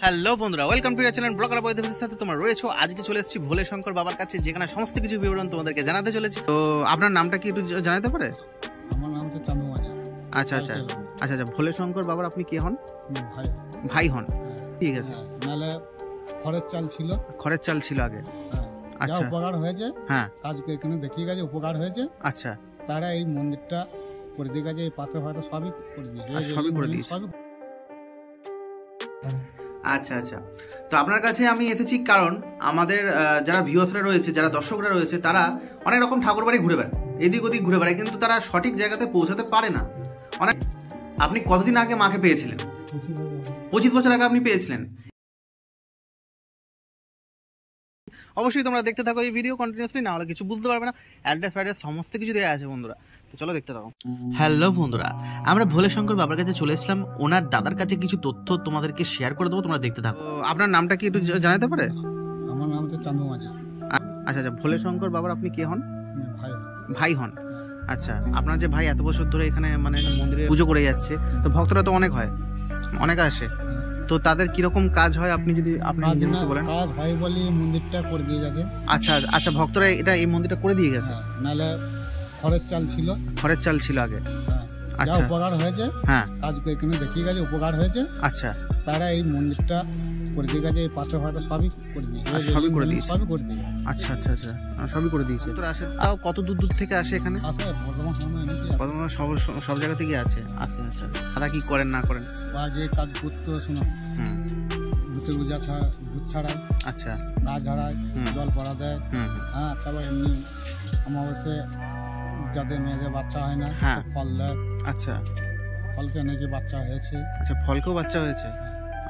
Hello বন্ধুরা, welcome to your channel blogger বয়দের সাথে তোমরা রয়েছো। আজকে চলে এসেছি ভোলে শঙ্কর বাবার কাছে, যেখানে সমস্ত কিছু বিবরণ তোমাদেরকে জানাতে চলেছি। তো আপনার নামটা কি একটু জানাতে পারে? আমার নাম তো চানু মাজা। আচ্ছা আচ্ছা আচ্ছা আচ্ছা ভোলে শঙ্কর বাবার আপনি কে হন? ভাই ভাই হন, ঠিক আছে। নালে খড়ের চাল ছিল, খড়ের চাল ছিল আগে। আচ্ছা, উপকার হয়েছে। হ্যাঁ, আজকে এখানে দেখিয়ে গেছে উপকার হয়েছে। আচ্ছা, তারা এই মন্দিরটা করে দিয়ে গেছে, এই পাথর ফাথর সবই করে দিয়েছে, সবই করে দিয়েছে। আচ্ছা আচ্ছা, তো আপনার কাছে আমি এসেছি কারণ আমাদের যারা ভিউয়ার্সরা রয়েছে, যারা দর্শকরা রয়েছে, তারা অনেক রকম ঠাকুর বাড়ি ঘুরে বেড়ায়, এদিক ওদিক ঘুরে বেড়ায়, কিন্তু তারা সঠিক জায়গাতে পৌঁছাতে পারে না। অনেক আপনি কতদিন আগে মাকে পেয়েছিলেন? 25 বছর আগে আপনি পেয়েছিলেন। অবশ্যই তোমরা দেখতে থাকো এই ভিডিও কন্টিনিউয়াসলি, না হলে কিছু বুঝতে পারবে না। অ্যাড্রেস ফ্যাড্রেস সমস্ত কিছু দেওয়া আছে বন্ধুরা, তো চলো দেখতে থাকো। হ্যালো বন্ধুরা, আমরা ভোলে শঙ্কর বাবার কাছে চলে এসেছিলাম। ওনার দাদার কাছে কিছু তথ্য তোমাদেরকে শেয়ার করে দেবো, তোমরা দেখতে থাকো। আপনার নামটা কি একটু জানাতে পারে? আমার নাম তো চানু মাজা। আচ্ছা আচ্ছা, ভোলে শঙ্কর বাবার আপনি কে হন? ভাই ভাই হন। আচ্ছা, আপনার যে ভাই এত বছর ধরে এখানে মানে মন্দিরে পুজো করে যাচ্ছে, তো ভক্তরা তো অনেক হয়, অনেক আসে, তো তাদের কিরকম কাজ হয় আপনি যদি আপনি বলেন। কাজ ভাই বলি মন্দিরটা করে দিয়ে গেছে। আচ্ছা আচ্ছা, ভক্তরা এটা এই মন্দিরটা করে দিয়ে গেছে। নালে খড়ের চাল ছিল, খড়ের চাল ছিল আগে। আচ্ছা, উপকার হয়েছে। হ্যাঁ, আজকে এখানে দেখিয়ে গেছে উপকার হয়েছে। আচ্ছা, তারা এই মন্দিরটা করে দিয়ে গেছে, এই পাথর ফাথর সবই করে দিয়েছে, সবই করে দিয়েছে। সবই করে দিয়েছে। আচ্ছা আচ্ছা আচ্ছা, সবই করে দিয়েছে। তো আসে, তাও কত দূর দূর থেকে আসে এখানে? আসে বর্ধমান সব জায়গা থেকে আছে। আচ্ছা আচ্ছা, দাদা কি করেন না করেন? যে কাজ করতে শোনো, ভূতের পূজা ভূত ছাড়ায়, আচ্ছা, গা ঝাড়ায়, জল পড়া দেয়। হ্যাঁ, তারপর এমনি অমাবস্যা যাদের মেয়েদের বাচ্চা হয় না, ফল দেয়। আচ্ছা, ফলকে নাকি বাচ্চা হয়েছে। আচ্ছা, ফলকেও বাচ্চা হয়েছে।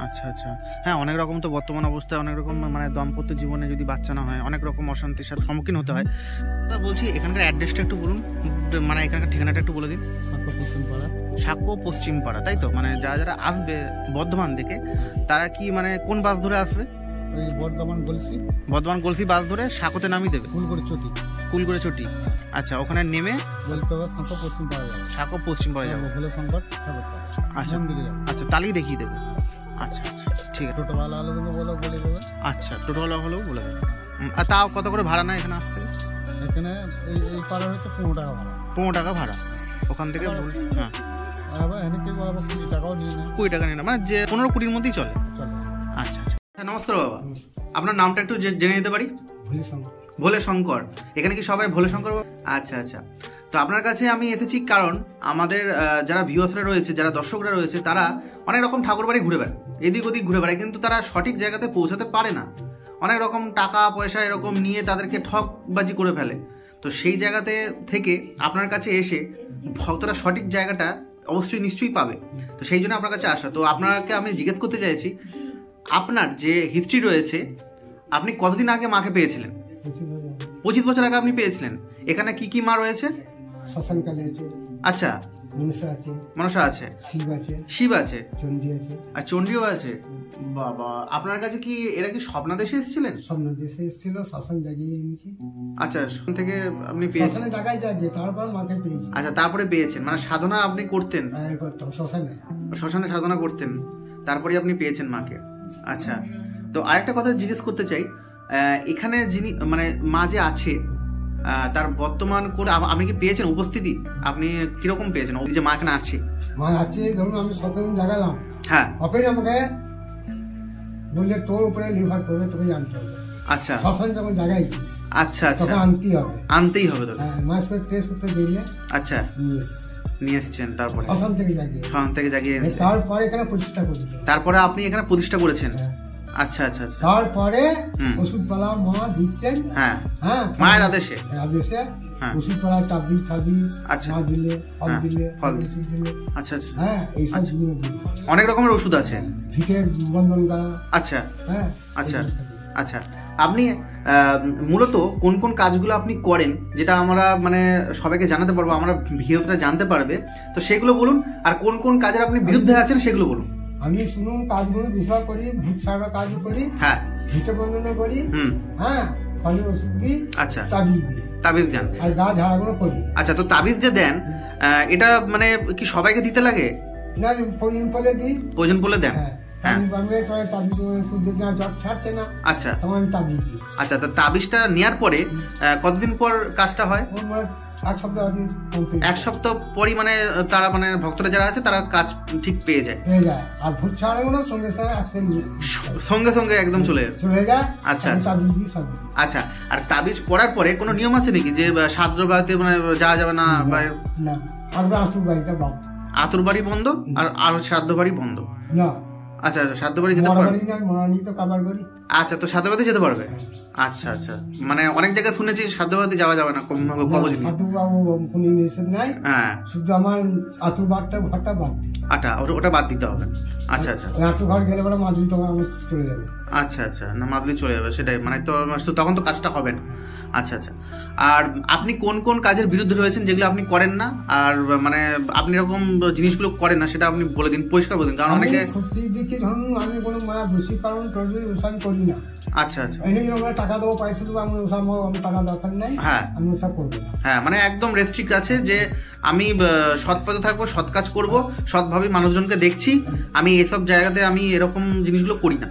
আচ্ছা আচ্ছা, হ্যাঁ, অনেক রকম তো বর্তমান অবস্থায় অনেক রকম মানে দাম্পত্য জীবনে যদি বাচ্চা না হয়, অনেক রকম অশান্তির সাথে সম্মুখীন হতে হয়। তা বলছি, এখানকার অ্যাড্রেসটা একটু বলুন, মানে এখানকার ঠিকানাটা একটু বলে দিন। সাঁকো পশ্চিম পাড়া, তাই তো? মানে যারা যারা আসবে বর্ধমান থেকে, তারা কি মানে কোন বাস ধরে আসবে? ওই বর্ধমান গলসি বাস ধরে সাঁকোতে নামিয়ে দেবে। কুলগড়ে চটি। আচ্ছা, ওখানে নেমে বলতে হবে সাঁকো পশ্চিম পাড়া যাবো, ভোলে শঙ্কর। আচ্ছা আচ্ছা, তাহলেই দেখিয়ে দেবে। আচ্ছা আচ্ছা, ঠিক আছে। টোটোওয়ালা হলে বলে দেবে। আচ্ছা, টোটোওয়ালা হলেও বলে দেবে। আর তাও কত করে ভাড়া না এখানে আসতে? এখানে এই পাড়া হচ্ছে 15 টাকা ভাড়া। 15 টাকা ভাড়া ওখান থেকে। হ্যাঁ, আবার এখানে কেউ 20 টাকাও নিয়ে নেয়। 20 টাকা নিয়ে না, মানে যে 15-20 মধ্যেই চলে। আচ্ছা আচ্ছা, নমস্কার বাবা, আপনার নামটা একটু জেনে নিতে পারি? ভোলে শঙ্কর। এখানে কি সবাই ভোলে শঙ্কর? আচ্ছা আচ্ছা, তো আপনার কাছে আমি এসেছি কারণ আমাদের যারা ভিউয়ার্সরা রয়েছে, যারা দর্শকরা রয়েছে, তারা অনেক রকম ঠাকুর বাড়ি ঘুরে বেড়ায়, এদিক ওদিক ঘুরে বেড়ায়, কিন্তু তারা সঠিক জায়গাতে পৌঁছাতে পারে না। অনেক রকম টাকা পয়সা এরকম নিয়ে তাদেরকে ঠকবাজি করে ফেলে। তো সেই জায়গাতে থেকে আপনার কাছে এসে ভক্তরা সঠিক জায়গাটা অবশ্যই নিশ্চয়ই পাবে, তো সেই জন্য আপনার কাছে আসা। তো আপনাকে আমি জিজ্ঞেস করতে চাইছি, আপনার যে হিস্ট্রি রয়েছে, আপনি কতদিন আগে মাকে পেয়েছিলেন? 25 বছর আগে আপনি পেয়েছিলেন। এখানে কি কি মা রয়েছে? আচ্ছা, মনসা আছে, শিব আছে, আর চণ্ডীও আছে। বাবা, আপনার কাছে কি এরা কি স্বপ্নাদেশে এসেছিলেন? স্বপ্নাদেশে এসেছিল, শ্মশান জাগিয়ে এনেছি। আচ্ছা, সেখান থেকে আপনি পেয়েছেন? জায়গায় যাবে, তারপর মাকে পেয়েছি। আচ্ছা, তারপরে পেয়েছেন, মানে সাধনা আপনি করতেন? শ্মশানে সাধনা করতেন, তারপরে আপনি পেয়েছেন মাকে। আচ্ছা, তো আরেকটা কথা জিজ্ঞেস করতে চাই, এখানে যিনি মানে মা যে আছে, তার বর্তমান করে আপনি কি পেয়েছেন উপস্থিতি? আপনি কিরকম পেয়েছেন যে মা এখানে আছে? মা আছে, ধরুন আমি 17 জাগালাম। হ্যাঁ, অপেন আমাকে বললে তোর উপরে নির্ভর করবে, তোকে জানতে হবে। আচ্ছা, শ্মশান যখন জাগাইছিস, আচ্ছা আচ্ছা, তোকে আনতেই হবে তোকে। মাস করে টেস্ট করতে গেলে আচ্ছা নিয়ে এসেছেন, তারপরে শ্মশান থেকে জাগিয়ে তারপরে এখানে প্রতিষ্ঠা করেছি। তারপরে আপনি এখানে প্রতিষ্ঠা করেছেন। আচ্ছা আচ্ছা আচ্ছা, তারপরে ওষুধপালা মা দিচ্ছেন। হ্যাঁ, মায়ের আদেশে ওষুধপালা চাবি মা দিলে, ফল দিলে। আচ্ছা আচ্ছা, হ্যাঁ, এইসব অনেক রকমের ওষুধ আছে, ভিটের বন্ধন করা। আচ্ছা আচ্ছা আচ্ছা, আপনি মূলত কোন কোন কাজগুলো আপনি করেন, যেটা আমরা মানে সবাইকে জানাতে পারবো, আমরা ভিউয়ার্সরা জানতে পারবে, তো সেগুলো বলুন। আর কোন কোন কাজের আপনি বিরুদ্ধে আছেন সেগুলো বলুন। আমি শুনুন, কাজগুলো বিষয় করি, ভূত ছাড়া কাজ করি। হ্যাঁ, ভিটে বন্ধন করি। হ্যাঁ, ফলের ওষুধ দিই। আচ্ছা, তাবিজ দেন, আর গা ঝাড়াগুলো করি। আচ্ছা, তো তাবিজ যে দেন, এটা মানে কি সবাইকে দিতে লাগে? না, প্রয়োজন পড়লে দিই। প্রয়োজন পড়লে দেন। হ্যাঁ আচ্ছা আচ্ছা, তো তাবিজটা নেওয়ার পরে কতদিন পর কাজটা হয়? এক সপ্তাহ পরই মানে তারা মানে ভক্তরা যারা আছে তারা কাজ ঠিক পেয়ে যায়, আর ভূত ছাড়ানো সঙ্গে সঙ্গে একদম চলে যায়। আচ্ছা আচ্ছা, আর তাবিজ পড়ার পরে কোনো নিয়ম আছে নাকি যে সাদ্র বাড়িতে মানে যাওয়া যাবে না? আতুর বাড়ি বন্ধ আর শ্রাদ্ধ বাড়ি বন্ধ? না। আচ্ছা আচ্ছা, শ্রাদ্ধ বাড়ি যেতে পারবে? আচ্ছা, তো শ্রাদ্ধ বাড়িতে যেতে পারবে? আচ্ছা আচ্ছা, মানে অনেক জায়গায় শুনেছি শ্রাদ্ধ বাড়িতে যাওয়া যাবে না কবজ নিয়ে। হ্যাঁ, শুধু আমার আতুর বাড়িটা ঘরটা বাদ, ওটা বাদ দিতে হবে। আচ্ছা আচ্ছা, আতুর ঘর গেলে পরে মাদুলি তোমার চলে যাবে। আচ্ছা আচ্ছা, না মাদুলি চলে যাবে, সেটাই মানে তো তখন তো কাজটা হবে না। আচ্ছা আচ্ছা, আর আপনি কোন কোন কাজের বিরুদ্ধে রয়েছেন যেগুলো আপনি করেন না, আর মানে আপনি এরকম জিনিসগুলো করেন না সেটা আপনি বলে দিন, পরিষ্কার বলে দিন, কারণ অনেকে ধরুন আমি কোনো মানে বসি কারণ আমি করি না। আচ্ছা আচ্ছা, টাকা দেবো, পয়সা দেবো, আমি টাকা দরকার নেই, হ্যাঁ আমি ওসব করবো না। হ্যাঁ, মানে একদম রেস্ট্রিক্ট আছে যে আমি সৎ পথে থাকবো, সৎ কাজ করবো, সৎভাবে মানুষজনকে দেখছি, আমি এসব জায়গাতে আমি এরকম জিনিসগুলো করি না।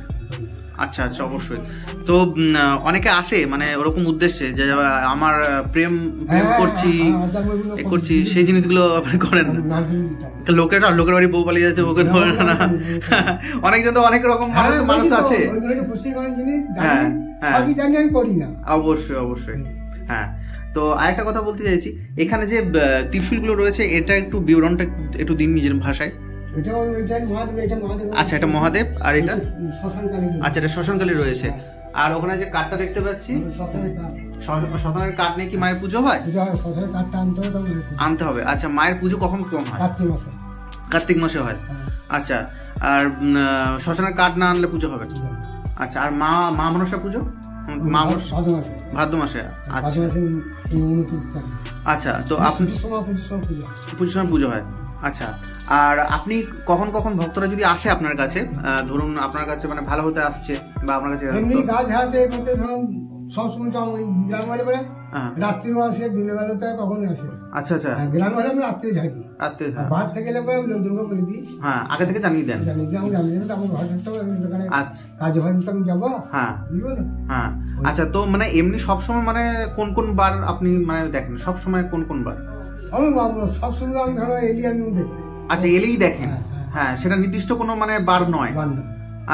আচ্ছা আচ্ছা, অবশ্যই। তো অনেকে আসে মানে ওরকম উদ্দেশ্যে যে আমার প্রেম করছি সেই জিনিসগুলো আপনি করেন না? লোকের বাড়ি বউ পালিয়ে যাচ্ছে, ওকে ধরে না, অনেকজন তো অনেক রকম মানুষ আছে। অবশ্যই অবশ্যই, হ্যাঁ। তো আরেকটা কথা বলতে চাইছি, এখানে যে ত্রিশূলগুলো রয়েছে এটা একটু বিবরণটা একটু দিন নিজের ভাষায়। আচ্ছা, এটা মহাদেব, আর এটা আচ্ছা এটা শ্মশানকালী রয়েছে। আর ওখানে যে কাঠটা দেখতে পাচ্ছি শ্মশানের কাঠ নিয়ে কি মায়ের পুজো হয়? আনতে হবে। আচ্ছা, মায়ের পুজো কখন হয়? কার্তিক মাসে হয়। আচ্ছা, আর শ্মশানের কাঠ না আনলে পুজো হবে? আচ্ছা, আর মা মনসা পুজো ভাদ্র মাসে। আচ্ছা, তো আপনি পুজোর সময় পুজো হয়। আচ্ছা, আর আপনি কখন কখন ভক্তরা যদি আসে আপনার কাছে, ধরুন আপনার কাছে মানে ভালো হতে আসছে বা আপনার কাছে সবসময় রাত্রিও আসে, দিনের বেলাতে কখনই আসে। আচ্ছা আচ্ছা, গ্রামে হলে আমি রাত্রে ঝাড়ি, বাদ থেকে গেলে লোকজনকে বলে দিই। হ্যাঁ, আগে থেকে জানিয়ে দেন। আমার ঘর থাকতে হবে, দোকানে কাজে হয় আমি যাবো। হ্যাঁ হ্যাঁ। আচ্ছা, তো মানে এমনি সবসময় মানে কোন কোন বার আপনি মানে দেখেন? সবসময় কোন কোন বার? সবসময় আমি ধরো এলি আমি দেখি। আচ্ছা, এলেই দেখেন? হ্যাঁ, সেটা নির্দিষ্ট কোনো মানে বার নয়?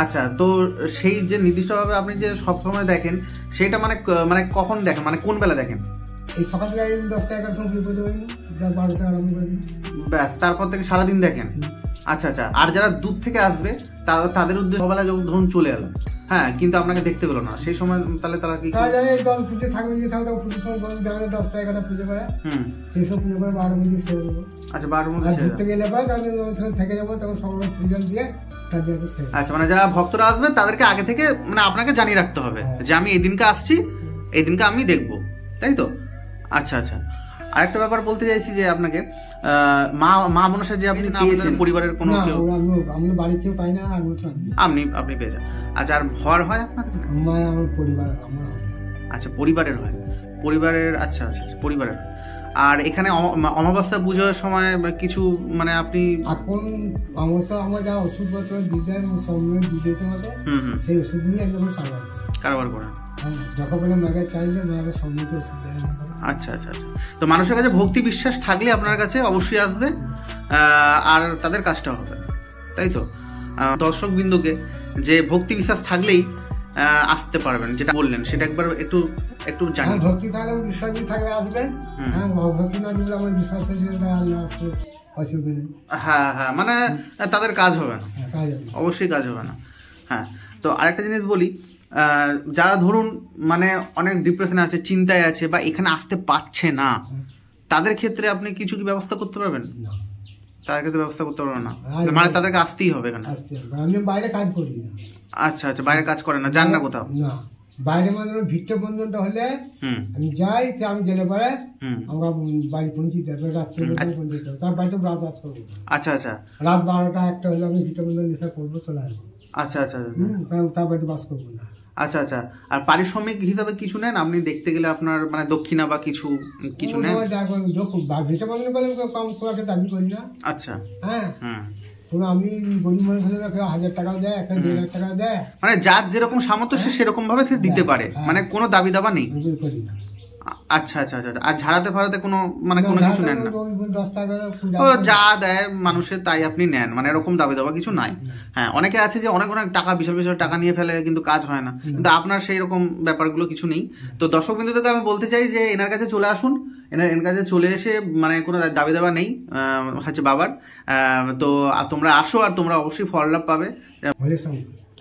আচ্ছা, তো সেই যে নির্দিষ্টভাবে আপনি যে সবসময় দেখেন সেটা মানে মানে কখন দেখেন, মানে কোন বেলা দেখেন? এই সকাল থেকে 10-11টার সময় পুজো করতে পারি, 12টা আরম্ভ করি, ব্যাস তারপর থেকে সারাদিন দেখেন? আচ্ছা আচ্ছা, আর যারা দূর থেকে আসবে তাদের উদ্দেশ্যে সকালে ধরুন চলে এলো, হ্যাঁ, কিন্তু আপনাকে দেখতে পেলো না, সেই সময় তাহলে তারা কি পুজো থাকবে, পুজোর সময় 10-11টা পুজো করে, সেই সব পুজো করে 12টার মধ্যে ছেড়ে দেবো। আচ্ছা, 12টার মধ্যে ঘুরতে গেলে পরে থেকে যাবো, তখন সকালে পুজো দিয়ে। আচ্ছা, মানে যারা ভক্তরা আসবে তাদেরকে আগে থেকে মানে আপনাকে জানিয়ে রাখতে হবে যে আমি এই দিনকে আসছি, এই দিনকে আমি দেখবো, তাই তো? আচ্ছা আচ্ছা, আরেকটা ব্যাপার বলতে চাইছি যে আপনাকে মা মনসা যে আপনি পেয়েছেন, পরিবারের কোনো কেউ? আমাদের বাড়ি কেউ পাই না, আর আপনি পেয়েছেন। আচ্ছা, আর ভর হয় আপনাদের? আমার পরিবার, আচ্ছা, পরিবারের হয়, পরিবারের। আচ্ছা আচ্ছা, পরিবারের। আর এখানে অমাবস্যা পুজোর সময় কিছু মানে আপনি এখন অমাবস্যা আমরা যা ওষুধপত্র দিতেন দিতে আমাদের, সেই ওষুধ নিয়ে একদম কারবার করেন। যখন মেঘা চাইলে মেঘা সম্মিলিত ওষুধ দেয়। আচ্ছা আচ্ছা আচ্ছা, তো মানুষের কাছে ভক্তি বিশ্বাস থাকলে আপনার কাছে অবশ্যই আসবে, আর তাদের কাজটা হবে, তাই তো? দর্শক বিন্দুকে যে ভক্তি বিশ্বাস থাকলেই আসতে পারবেন, যেটা বললেন সেটা একবার একটু জানি। ভক্তি থাকলে বিশ্বাস থাকলে আসবেন, ভক্তি না দিলে আমার বিশ্বাস আসবে, অসুবিধা নেই। হ্যাঁ হ্যাঁ, মানে তাদের কাজ হবে না, অবশ্যই কাজ হবে না। হ্যাঁ, তো আরেকটা জিনিস বলি, যারা ধরুন মানে অনেক ডিপ্রেশনে আছে, চিন্তায় আছে, বা এখানে আসতে পারছে না, তাদের ক্ষেত্রে আপনি কিছু কি ব্যবস্থা করতে পারবেন? তাদের ক্ষেত্রে ব্যবস্থা করতে পারবেন না, মানে তাদেরকে আসতেই হবে এখানে? আমি বাইরে কাজ করি না। আচ্ছা আচ্ছা, বাইরে কাজ করেন না, যান না কোথাও? না, বাইরে মানে ভিট্ট বন্ধনটা হলে আমি যাই, আমি গেলে পরে আমরা বাড়ি পৌঁছি দেবো, রাত্রে পৌঁছে দেবো, তার বাড়িতে রাত বাস করবো। আচ্ছা আচ্ছা, রাত 12টা 1টা হলে আমি ভিট্ট বন্ধন নেশা করবো, চলে আসবো। আচ্ছা আচ্ছা, তার বাড়িতে বাস করবো না। আচ্ছা আচ্ছা, আর পারিশ্রমিক হিসাবে কিছু নেন আপনি? দেখতে গেলে আপনার মানে দক্ষিণা বা কিছু নেন? ভিট্ট বন্ধন করলে কম করে দাবি করি না। আচ্ছা, হ্যাঁ, আমি গরিব মানুষ হলে 1000 টাকা দেয়, 1,500 টাকা দেয়, মানে যার যেরকম সামর্থ্য সে সেরকম ভাবে সে দিতে পারে, মানে কোনো দাবি দাবা নেই। আচ্ছা আচ্ছা আচ্ছা। আর ঝাড়াতে ফাড়াতে কোনো মানে কোনো কিছু নেন না? 10 টাকা ও যা দেয় মানুষের তাই আপনি নেন, মানে এরকম দাবি দাবা কিছু নাই। হ্যাঁ, অনেকে আছে যে অনেক অনেক টাকা বিশাল বিশাল টাকা নিয়ে ফেলে কিন্তু কাজ হয় না, কিন্তু আপনার সেই রকম ব্যাপারগুলো কিছু নেই। তো দর্শক বিন্দুদেরকে আমি বলতে চাই যে এনার কাছে চলে আসুন, এনার কাছে চলে এসে মানে কোনো দাবি দাবা নেই হচ্ছে বাবার। তো তোমরা আসো আর তোমরা অবশ্যই ফল লাভ পাবে।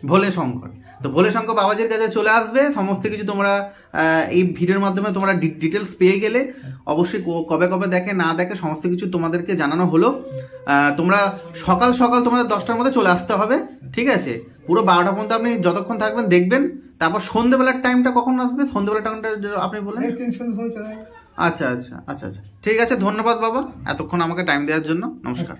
ভোলে শঙ্কর, তো ভোলে শঙ্কর বাবাজির কাছে চলে আসবে। সমস্ত কিছু তোমরা এই ভিডিওর মাধ্যমে তোমরা ডিটেলস পেয়ে গেলে। অবশ্যই কবে কবে দেখে না দেখে সমস্ত কিছু তোমাদেরকে জানানো হলো। তোমরা সকাল সকাল তোমাদের 10টার মধ্যে চলে আসতে হবে, ঠিক আছে? পুরো 12টা পর্যন্ত আপনি যতক্ষণ থাকবেন দেখবেন। তারপর সন্ধ্যেবেলার টাইমটা কখন আসবে? সন্ধ্যেবেলার টাইমটা আপনি বলেন। আচ্ছা আচ্ছা আচ্ছা আচ্ছা, ঠিক আছে। ধন্যবাদ বাবা এতক্ষণ আমাকে টাইম দেওয়ার জন্য। নমস্কার।